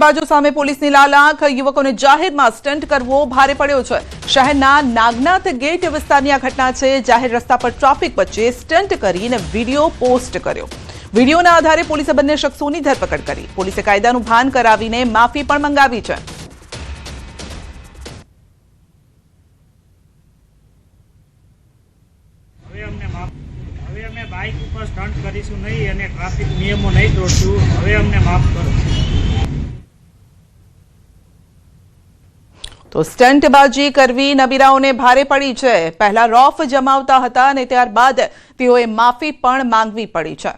બાજુ સામે પોલીસની લાલાખ યુવકોને જાહેરમાં સ્ટન્ટ કરવો ભારે પડ્યો છે। શહેરના નાગનાથ ગેટ વિસ્તારની આ ઘટના છે। જાહેર રસ્તા પર ટ્રાફિક વચ્ચે સ્ટન્ટ કરીને વિડીયો પોસ્ટ કર્યો। વિડીયોના આધારે પોલીસે બંને શખ્સોની ધરપકડ કરી। પોલીસે કાયદાનું ભાન કરાવીને માફી પણ મંગાવી છે। હવે અમે બાઇક ઉપર સ્ટન્ટ કરીશું નહીં અને ટ્રાફિક નિયમો નહીં તોડશું। હવે અમને માફ કરો। તો સ્ટંટબાજી કરવી નબીરાઓને ભારે પડી છે। પહેલા રોફ જમાવતા હતા અને ત્યારબાદ તેઓએ માફી પણ માંગવી પડી છે।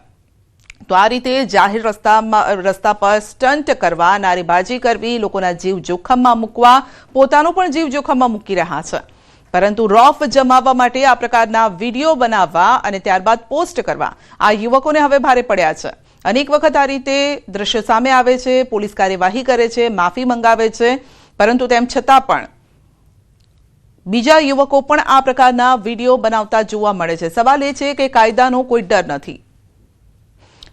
તો આ રીતે જાહેર રસ્તા પર સ્ટન્ટ કરવા, નારેબાજી કરવી, લોકોના જીવ જોખમમાં મૂકવા, પોતાનો પણ જીવ જોખમમાં મૂકી રહ્યા છે। પરંતુ રોફ જમાવવા માટે આ પ્રકારના વિડીયો બનાવવા અને ત્યારબાદ પોસ્ટ કરવા આ યુવકોને હવે ભારે પડ્યા છે। અનેક વખત આ રીતે દ્રશ્ય સામે આવે છે, પોલીસ કાર્યવાહી કરે છે, માફી મંગાવે છે, પરંતુ તેમ છતાં પણ બીજા યુવકો પણ આ પ્રકારના વિડીયો બનાવતા જોવા મળે છે। સવાલ એ છે કે કાયદાનો કોઈ ડર નથી।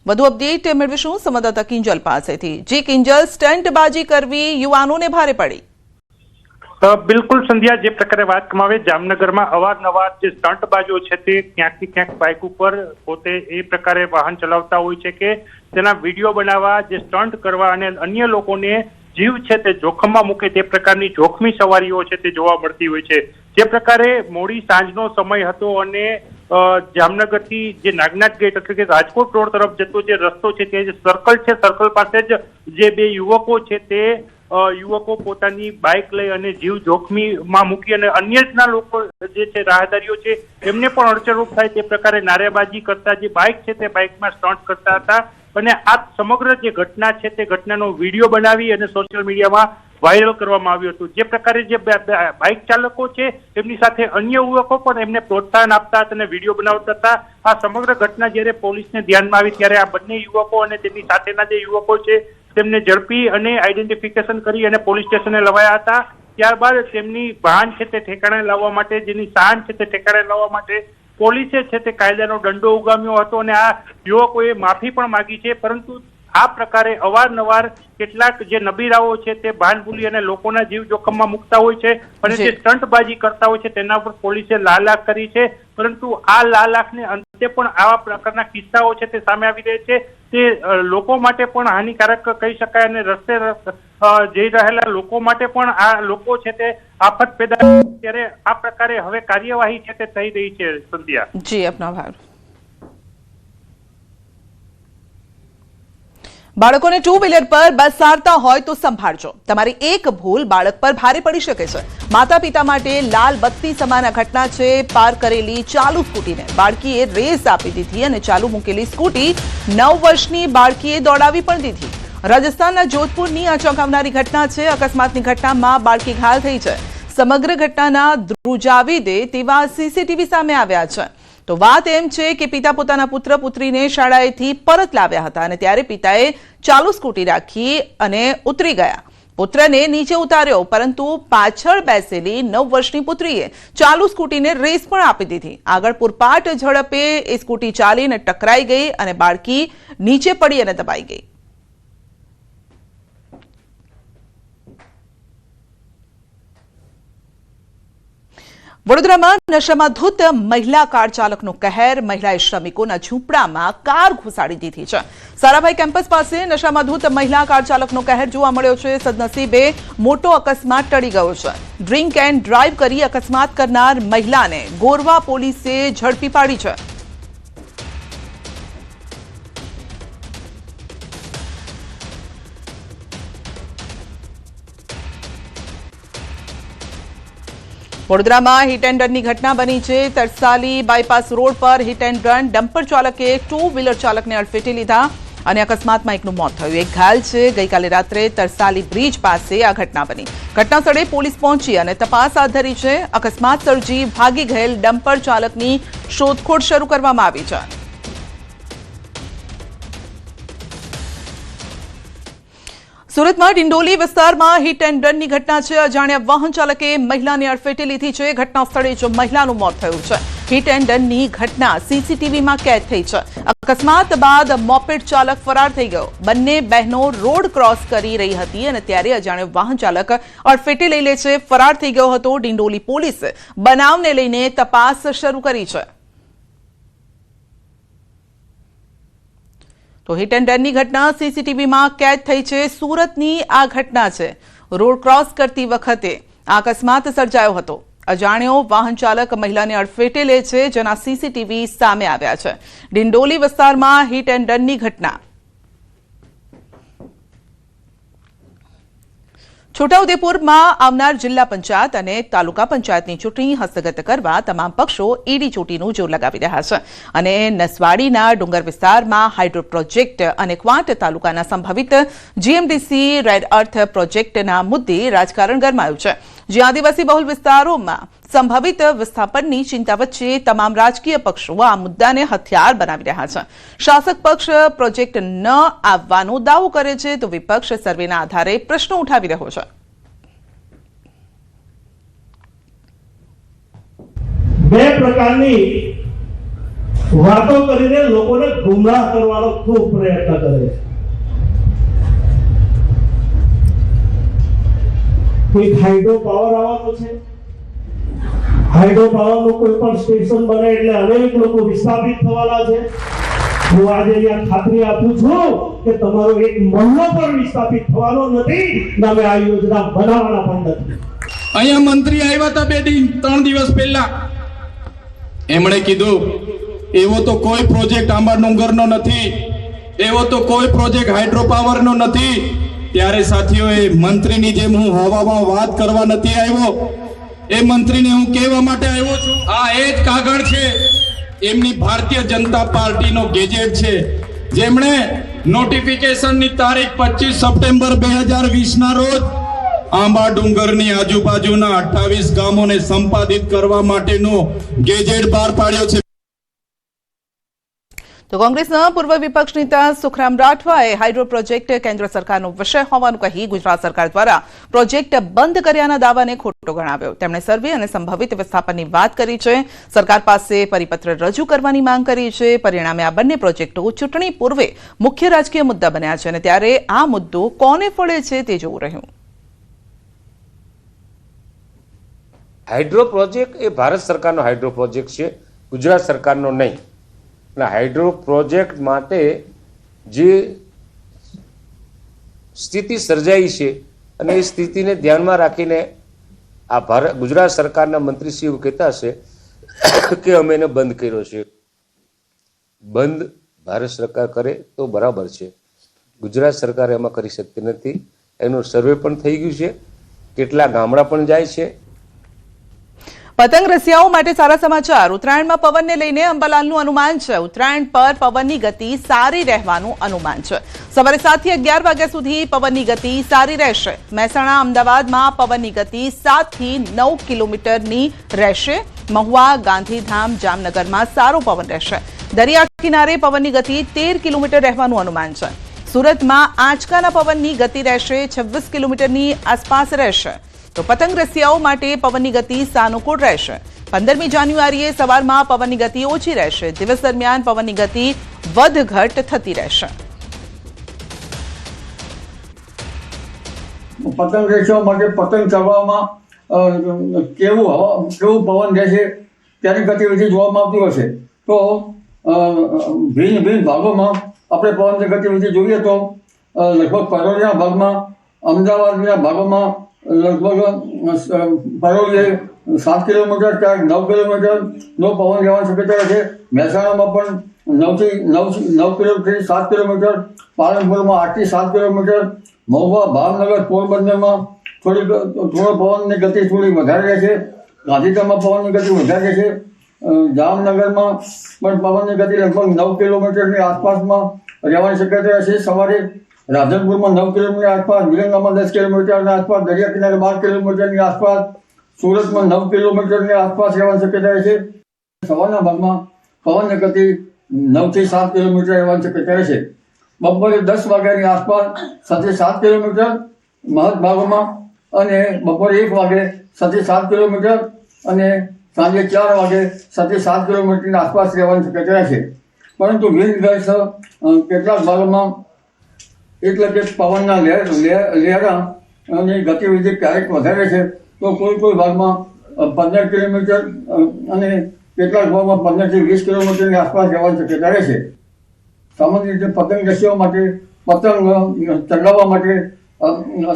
વધુ અપડેટ મેળવીશું સંવાદદાતા કિંજલ પાસેથી। જે કિંજલ, સ્ટંટબાજી કરવી યુવાનોને ભારે પડી। બિલકુલ સંધ્યા, જે પ્રકારે વાત કરવામાં આવે, જામનગરમાં અવારનવાર જે સ્ટંટબાજો છે તે ક્યાંકથી ક્યાંક બાઇક ઉપર પોતે એ પ્રકારે વાહન ચલાવતા હોય છે કે તેના વિડીયો બનાવવા, જે સ્ટંટ કરવા અને અન્ય લોકોને જીવ છે તે જોખમમાં મૂકે તે પ્રકારની જોખમી સવારીઓ છે તે જોવા મળતી હોય છે। જે પ્રકારે મોડી સાંજનો સમય હતો અને જામનગરથી જે નાગનાથ ગેટ એટલે કે રાજકોટ રોડ તરફ જતો જે રસ્તો છે તે જે સર્કલ છે, સર્કલ પાસે જ જે બે યુવકો છે તે યુવકો પોતાની બાઇક લઈ અને જીવ જોખમીમાં મૂકી અને અન્યના લોકો જે છે રાહદારીઓ છે એમને પણ અડચણરૂપ થાય તે પ્રકારે નારેબાજી કરતા, જે બાઇક છે તે બાઇકમાં સ્ટન્ટ કરતા હતા અને આ સમગ્ર જે ઘટના છે તે ઘટનાનો વિડીયો બનાવી અને સોશિયલ મીડિયામાં વાયરલ કરવામાં આવ્યું હતું। જે પ્રકારે જે બાઇક ચાલકો છે એમની સાથે અન્ય યુવકો પણ એમને પ્રોત્સાહન આપતા હતા અને વિડીયો બનાવતા હતા। આ સમગ્ર ઘટના જ્યારે પોલીસને ધ્યાનમાં આવી ત્યારે આ બંને યુવકો અને તેમની સાથેના જે યુવકો છે તેમને ઝડપી અને આઈડેન્ટિફિકેશન કરી અને પોલીસ સ્ટેશને લવાયા હતા। ત્યારબાદ તેમની ભાન છે તે ઠેકાણે લાવવા માટે, જેની શાન છે તે ઠેકાણે લાવવા માટે પોલીસે છે તે કાયદાનો દંડો ઉગામ્યો હતો અને આ યુવકોએ માફી પણ માંગી છે। પરંતુ આ પ્રકારે અવારનવાર કેટલાક જે નબીરાઓ છે તે ભાન ભૂલી અને લોકોના જીવ જોખમમાં મૂકતા હોય છે અને જે સ્ટંટબાજી કરતા હોય છે તેના પર પોલીસે લાલાખ કરી છે। પરંતુ આ લાલાખને અંતે પણ આવા પ્રકારના કિસ્સાઓ છે તે સામે આવી રહ્યા છે તે લોકો માટે પણ હાનિકારક કહી શકાય અને રસ્તે જઈ રહેલા લોકો માટે પણ આ લોકો છે તે આફત પેદા ત્યારે આ પ્રકારે હવે કાર્યવાહી છે તે થઈ રહી છે। સંધ્યા જી, આપનો આભાર। બાળકોને ટુ વ્હીલર પર બેસાડતા હોય તો સંભાળજો। તમારી એક ભૂલ બાળક પર ભારે પડી શકે છે। માતા પિતા માટે લાલ બત્તી સમાન આ ઘટના છે। પાર કરેલી ચાલુ સ્કૂટીને બાળકીએ રેસ આપી દીધી અને ચાલુ મૂકેલી સ્કૂટી 9 વર્ષની બાળકીએ દોડાવી પણ દીધી। રાજસ્થાનના જોધપુરની આ ચોંકાવનારી ઘટના છે। અકસ્માતની ઘટનામાં બાળકી ઘાયલ થઈ છે। સમગ્ર ઘટનાના ધ્રુજાવી દે તેવા સીસીટીવી સામે આવ્યા છે। તો વાત એમ છે કે પિતા પોતાના પુત્ર પુત્રીને શાળાએથી પરત લાવ્યા હતા અને ત્યારે પિતાએ ચાલુ સ્કૂટી રાખી અને ઉતરી ગયા। પુત્રને નીચે ઉતાર્યો, પરંતુ પાછળ બેસેલી 9 વર્ષની પુત્રીએ ચાલુ સ્કૂટીને રેસ પણ આપી દીધી। આગળ પૂરપાટ ઝડપે એ સ્કૂટી ચાલીને ટકરાઈ ગઈ અને બાળકી નીચે પડી અને દબાઈ ગઈ। વડોદરામાં નશામાં ધૂત મહિલા કાર ચાલકનો કહેર। મહિલાએ શ્રમિકોના ઝૂંપડામાં કાર ઘુસાડી દીધી છે। સારાભાઈ કેમ્પસ પાસે નશામાં ધૂત મહિલા કાર ચાલકનો કહેર જોવા મળ્યો છે। સદનસીબે મોટો અકસ્માત ટળી ગયો છે। ડ્રિંક એન્ડ ડ્રાઈવ કરી અકસ્માત કરનાર મહિલાને ગોરવા પોલીસે ઝડપી પાડી છે। વડોદરામાં હિટ એન્ડ રનની ઘટના બની છે। તરસાલી બાયપાસ રોડ પર હિટ એન્ડ રન। ડમ્પર ચાલકે ટુ વ્હીલર ચાલકને અડફેટે લીધા અને અકસ્માતમાં એકનું મોત થયું, એક ઘાયલ છે। ગઈકાલે રાત્રે તરસાલી બ્રિજ પાસે આ ઘટના બની। ઘટના સ્થળે પોલીસ પહોંચી અને તપાસ હાથ ધરી છે। અકસ્માત સર્જી ભાગી ગયેલ ડમ્પર ચાલકની શોધખોળ શરૂ કરવામાં આવી છે। સુરતમાં ડિંડોલી વિસ્તારમાં હિટ એન્ડ રનની ઘટના છે। અજાણ્યા વાહન ચાલકે મહિલાને અડફેટે લીધી છે। ઘટના સ્થળે જ મહિલાનું મોત થયું છે। હિટ એન્ડ રનની ઘટના સીસીટીવીમાં કેદ થઈ છે. અકસ્માત બાદ મોપેડ ચાલક ફરાર થઈ ગયો. બંને બહેનો રોડ ક્રોસ કરી રહી હતી અને ત્યારે અજાણ્યો વાહન ચાલક અડફેટે લઈ લે છે, ફરાર થઈ ગયો હતો. ડિંડોલી પોલીસે બનાવને લઈને તપાસ શરૂ કરી છે. તો હિટ એન્ડ રનની ઘટના સીસીટીવીમાં કેદ થઈ છે. સુરતની આ ઘટના છે. રોડ ક્રોસ કરતી વખતે આ અકસ્માત સર્જાયો હતો. અજાણ્યો વાહન ચાલક મહિલાને અડફેટે લે છે, જેના સીસીટીવી સામે આવ્યા છે. ડિંડોલી વિસ્તારમાં હિટ એન્ડ રનની ઘટના. છોટાઉદેપુરમાં આવનાર જિલ્લા પંચાયત અને તાલુકા પંચાયતની ચૂંટણી હસ્તગત કરવા તમામ પક્ષો ઈડી ચોટીનું જોર લગાવી રહ્યા છે અને નસવાડીના ડુંગર વિસ્તારમાં હાઇડ્રો પ્રોજેક્ટ અને ક્વાંટ તાલુકાના સંભવિત જીએમડીસી રેડ અર્થ પ્રોજેક્ટના મુદ્દે રાજકારણ ગરમાયું છે. જ્યાં આદિવાસી બહુલ વિસ્તારોમાં સંભવિત વિસ્થાપનની ચિંતા વચ્ચે તમામ રાજકીય પક્ષો આ મુદ્દાને હથિયાર બનાવી રહ્યા છે. શાસક પક્ષ પ્રોજેક્ટ ન આવવાનો દાવો કરે છે, તો વિપક્ષ સર્વેના આધારે પ્રશ્નો ઉઠાવી રહ્યો છે. બે પ્રકારની વાતો કરીને લોકોને ગુમરાહ કરવાનો ખૂબ પ્રયત્ન કરે છે. કોઈ હાઇડ્રો પાવર આવવાનો છે, હાઇડ્રો પાવરનું કોઈ પણ સ્ટેશન બને એટલે અનેક લોકો વિસ્થાપિત થવાના છે. હું આજે અહીંયા ખાતરી આપું છું કે તમારો એક મહિનો પણ વિસ્થાપિત થવાનો નથી, નામે આ યોજના બનાવવાના પણ નથી. અહીંયા મંત્રી આવ્યા હતા 3 દિવસ પહેલા. એમણે કીધું એવો તો કોઈ પ્રોજેક્ટ આંબા ડુંગરનો નથી, એવો તો કોઈ પ્રોજેક્ટ હાઇડ્રો પાવરનો નથી. ત્યારે સાથીઓએ મંત્રીની જેમ હું હવામાં વાત કરવા નથી આવ્યો. એ મંત્રીને હું કહેવા માટે આવ્યો છું, આ એ જ કાગળ છે, એમની ભારતીય જનતા પાર્ટીનો ગેજેટ છે, જેમણે નોટિફિકેશનની તારીખ 25 સપ્ટેમ્બર 2020 ના રોજ આંબા ડુંગરની આજુબાજુના 28 ગામોને સંપાદિત કરવા માટેનો ગેજેટ બહાર પાડ્યો છે. તો કોંગ્રેસના પૂર્વ વિપક્ષ નેતા સુખરામ રાઠવાએ હાઇડ્રો પ્રોજેક્ટ કેન્દ્ર સરકારનો વિષય હોવાનું કહી ગુજરાત સરકાર દ્વારા પ્રોજેક્ટ બંધ કર્યાના દાવાને ખોટો ગણાવ્યો. તેમણે સર્વે અને સંભવિત વિસ્થાપનની વાત કરી છે. સરકાર પાસે પરિપત્ર રજૂ કરવાની માંગ કરી છે. પરિણામે આ બંને પ્રોજેક્ટો ચૂંટણી પૂર્વે મુખ્ય રાજકીય મુદ્દા બન્યા છે અને ત્યારે આ મુદ્દો કોને ફળે છે તે જોવું રહ્યું. હાઇડ્રો પ્રોજેક્ટ એ ભારત સરકારનો હાઇડ્રો પ્રોજેક્ટ છે, ગુજરાત સરકારનો નહીં. અને હાઇડ્રો પ્રોજેક્ટ માટે જે સ્થિતિ સર્જાઈ છે અને એ સ્થિતિને ધ્યાનમાં રાખીને આ ગુજરાત સરકારના મંત્રીશ્રીઓ કહેતા હશે કે અમે એને બંધ કર્યો છે. બંધ ભારત સરકાર કરે તો બરાબર છે, ગુજરાત સરકાર એમાં કરી શકતી નથી. એનું સર્વે પણ થઈ ગયું છે, કેટલા ગામડા પણ જાય છે. પતંગ રસિયાઓ માટે સારા સમાચાર. ઉત્તરાયણમાં પવનને લઈને અંબાલાલનું અનુમાન છે. ઉત્તરાયણ પર પવનની ગતિ સારી રહેવાનું અનુમાન છે. સવારે 7 થી 11 વાગ્યા સુધી પવનની ગતિ સારી રહેશે. મહેસાણા અમદાવાદમાં પવનની ગતિ 7 થી 9 કિલોમીટરની રહેશે. મહુવા, ગાંધીધામ, જામનગરમાં સારો પવન રહેશે. દરિયા કિનારે પવનની ગતિ 13 કિલોમીટર રહેવાનું અનુમાન છે. સુરતમાં આંચકાના પવનની ગતિ રહેશે 26 કિલોમીટરની આસપાસ રહેશે. તો પતંગ રસિયાઓ માટે પવનની ગતિ સાનુકૂળ રહેશે. 15મી જાન્યુઆરીએ સવારમાં પવનની ગતિ ઓછી રહેશે. દિવસ દરમિયાન પવનની ગતિ વધઘટ થતી રહેશે. પતંગ રસિયાઓ માટે પતંગ ચગાવવામાં કેવું પવન રહેશે તેની ગતિવિધિ જોવામાં આવતી હશે. તો ભિન્ન ભિન્ન ભાગોમાં આપણે પવનની ગતિવિધિ જોઈએ તો લગભગ પરોળીના ભાગમાં, અમદાવાદના ભાગોમાં લગભગ પરોળીએ 7 કિલોમીટર ક્યાંક 9 કિલોમીટરનો પવન રહેવાની શક્યતા છે. મહેસાણામાં પણ 9 કિલોમીટરથી 7 કિલોમીટર, પાલનપુરમાં 8 થી 7 કિલોમીટર, મહુવા, ભાવનગર, પોરબંદરમાં થોડો પવનની ગતિ થોડી વધારે રહેશે. ગાંધીધામમાં પવનની ગતિ વધારે રહેશે. જામનગરમાં પણ પવનની ગતિ લગભગ 9 કિલોમીટરની આસપાસમાં રહેવાની શક્યતા રહેશે. સવારે રાધનપુરમાં 9 કિલોમીટર આસપાસ, વિરંગામાં 10 કિલોમીટરની આસપાસ, દરિયા કિનારે 12 કિલોમીટરની આસપાસ, સુરતમાં 9 કિલોમીટરની આસપાસ રહેવાની શક્યતા રહેશે. સવારના ભાગમાં પવનની ગતિ 9 થી 7 કિલોમીટર રહેવાની શક્યતા રહેશે. બપોરે 10 વાગ્યાની આસપાસ 6 થી 7 કિલોમીટર મહદ ભાગોમાં અને બપોરે 1 વાગે 6 થી 7 કિલોમીટર અને સાંજે 4 વાગે 6 થી 7 કિલોમીટરની આસપાસ રહેવાની શક્યતા છે. પરંતુ વિન્ડ ગર્ડ્સ કેટલાક ભાગોમાં એટલે કે પવનના લહેરા અને ગતિવિધિ ક્યારેક વધારે છે તો કોઈ ભાગમાં 15 કિલોમીટર અને કેટલાક ભાગમાં 15 થી 20 કિલોમીટરની આસપાસ રહેવાની શક્યતા રહે છે. સામાન્ય રીતે પતંગ રસીઓ માટે પતંગ ચગાવવા માટે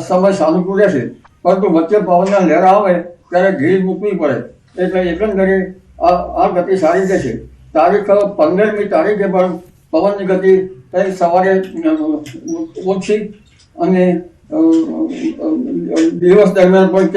સમય સાનુકૂળ રહેશે, પરંતુ વચ્ચે પવનના લહેરા આવે ત્યારે ધીર મૂકવી પડે. એટલે એકંદરે આ ગતિ સારી રહેશે. તારીખ 15મી તારીખે પણ પવનની ગતિ સવારે ઓછી અને દિવસ દરમિયાન પણ